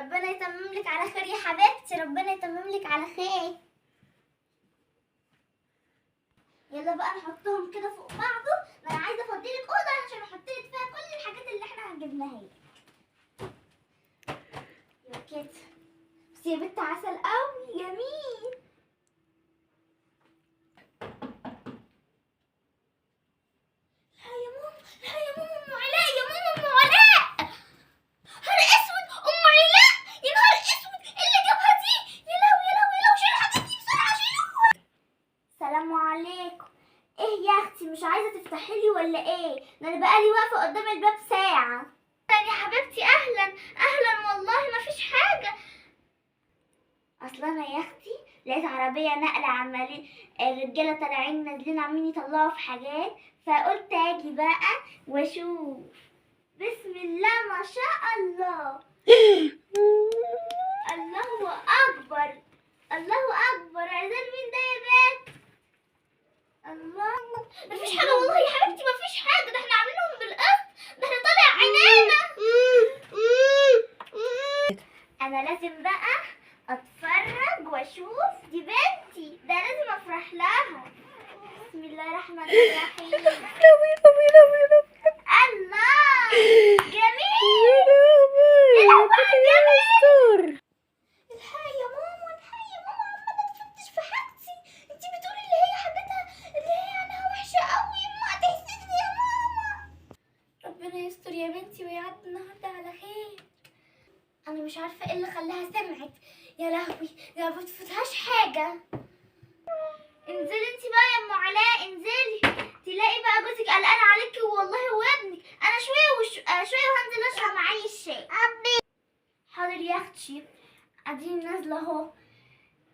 ربنا يتمم لك على خير يا حبيبتي، ربنا يتمم لك على خير. يلا بقى نحطهم كده فوق بعضه. انا عايزه افضي لك اوضه عشان احط لك فيها كل الحاجات اللي احنا جبناها لك. يبقى كده. بس يا بنت عسل قوي جميل. لا يا ماما، لا يا ماما، ام علاء، يا ماما ام علاء. نهار اسود، ام علاء، يا نهار اسود، ايه اللي جابها دي؟ يا لهوي يا لهوي يا لهوي، شيلوا الحاجات دي بسرعه شيلوها. السلام عليكم. ايه يا اختي مش عايزه تفتحي لي ولا ايه؟ ده انا بقالي واقفه قدام الباب ساعه. يا حبيبتي اهلا اهلا، والله ما فيش حاجه. اصلا انا يا اختي لقيت عربيه نقل عمالين الرجاله طالعين نازلين عمالين يطلعوا في حاجات، فقلت اجي بقى واشوف. بسم الله ما شاء الله. الله اكبر الله اكبر. عايزين مين ده يا بنت؟ الله، مفيش حاجه والله يا حبيبتي، مفيش حاجه، ده احنا عاملينهم بالقسط، ده احنا طالع عينينا. انا لازم بقى اتفرج واشوف دي بنتي، ده لازم افرح لها. بسم الله الرحمن الرحيم. الله جميل. يا لهوي جميل. الحقي يا ماما، الحقي يا ماما، عماله تفتش في حاجتي. انتي بتقولي اللي هي حاجتها اللي هي عنها وحشه قوي، ما تحسدني يا ماما. ربنا يستر يا بنتي ويعدي النهارده على خير. انا مش عارفه ايه اللي خلاها سمعت. يا لهوي ده ما بتفوتهاش حاجه. انزلي انتي بقى يا ام علاء، انزلي. تلاقي بقى جوزك قلقان عليكي والله وابنك. انا شويه وهنزل اشرب معايا الشاي. حاضر يا اختي، اديني نازله اهو.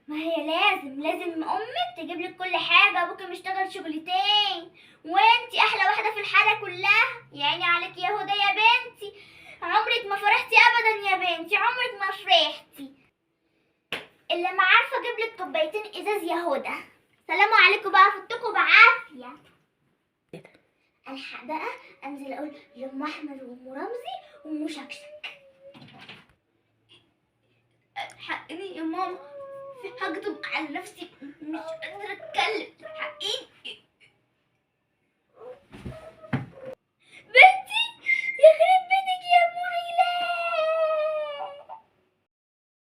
ما هي لازم امك تجيب لك كل حاجه، ابوك مشتغل شغلتين وانتي احلى واحده في الحاله كلها. يا عيني عليك يا هدى يا بنتي، عمرك ما فرحتي ابدا يا بنتي، عمرك ما فرحتي. اللي ما عارفه اجيب لك كوبايتين ازاز يا هدى. سلام عليكم بقى، فوتكم بعافيه. الحق بقى انزل اقول لام احمد وام رمزي وام شكشك. حقيني يا ماما، في حاجه تبقى على نفسي، مش قادره اتكلم، حقيني.